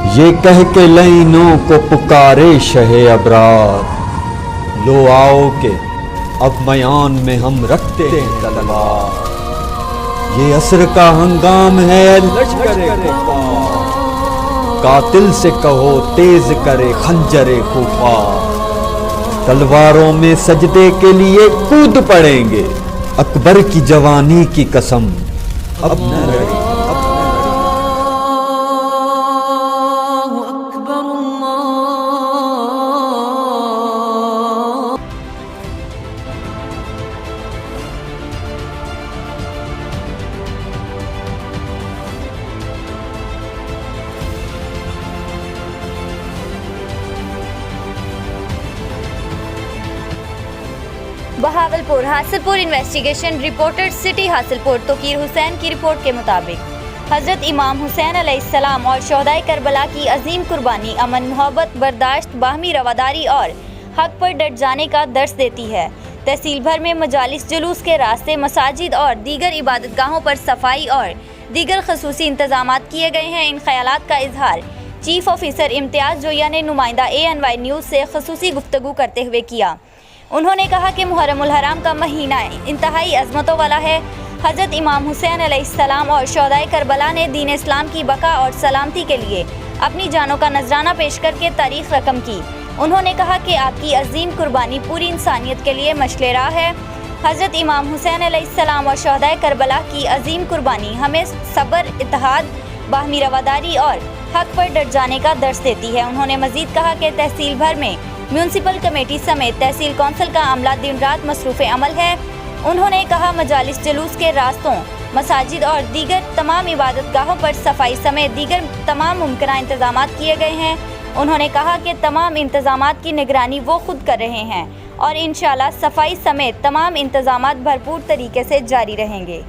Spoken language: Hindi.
ये कह के लाइनों को पुकारे शहे अबरार, लो आओ के अब मयान में हम रखते हैं तलवार। ये असर का हंगाम है लश्करे कुफार, कातिल से कहो तेज करे खंजरे खुफार। तलवारों में सजदे के लिए कूद पड़ेंगे, अकबर की जवानी की कसम अब न रही। Bahawalpur Hasilpur investigation reporter city Hasilpur Toqeer Hussain की रिपोर्ट के मुताबिक हजरत इमाम हुसैन अलैहिस्सलाम और शोहदाए करबला की अजीम कुर्बानी अमन, मोहब्बत, बर्दाश्त, बाहमी रवादारी और हक पर डट जाने का दर्स देती है। तहसील भर में मजालिस, जुलूस के रास्ते, मसाजिद और दीगर इबादतगाहों पर सफाई और दीगर खसूसी इंतजामात किए गए हैं। इन ख्यालात का इजहार चीफ ऑफिसर इम्तियाज़ जोया ने नुमाइंदा ANY न्यूज़ से खसूसी गुफ्तगू करते हुए किया। उन्होंने कहा कि मुहर्रमुल हराम का महीना इंतहाई अज़मतों वाला है। हज़रत इमाम हुसैन अलैहिस्सलाम और शोहदाए करबला ने दीन इस्लाम की बका और सलामती के लिए अपनी जानों का नजराना पेश करके तारीख रकम की। उन्होंने कहा कि आपकी अजीम कुर्बानी पूरी इंसानियत के लिए मशले राह है। हज़रत इमाम हुसैन अलैहिस्सलाम और शोहदाए करबला की अजीम कुर्बानी हमें सब्र, इत्तेहाद, बाहमी रवादारी और हक पर डट जाने का दर्स देती है। उन्होंने मजीद कहा कि तहसील भर में म्यूनसिपल कमेटी समेत तहसील कौंसिल का अमला दिन रात मसरूफ़ अमल है। उन्होंने कहा मजालिस, जुलूस के रास्तों, मसाजिद और दीगर तमाम इबादतगाहों पर सफाई समेत दीगर तमाम मुमकिन इंतजामात किए गए हैं। उन्होंने कहा कि तमाम इंतजामात की निगरानी वो खुद कर रहे हैं और इंशाअल्लाह सफाई समेत तमाम इंतजामात भरपूर तरीके से जारी रहेंगे।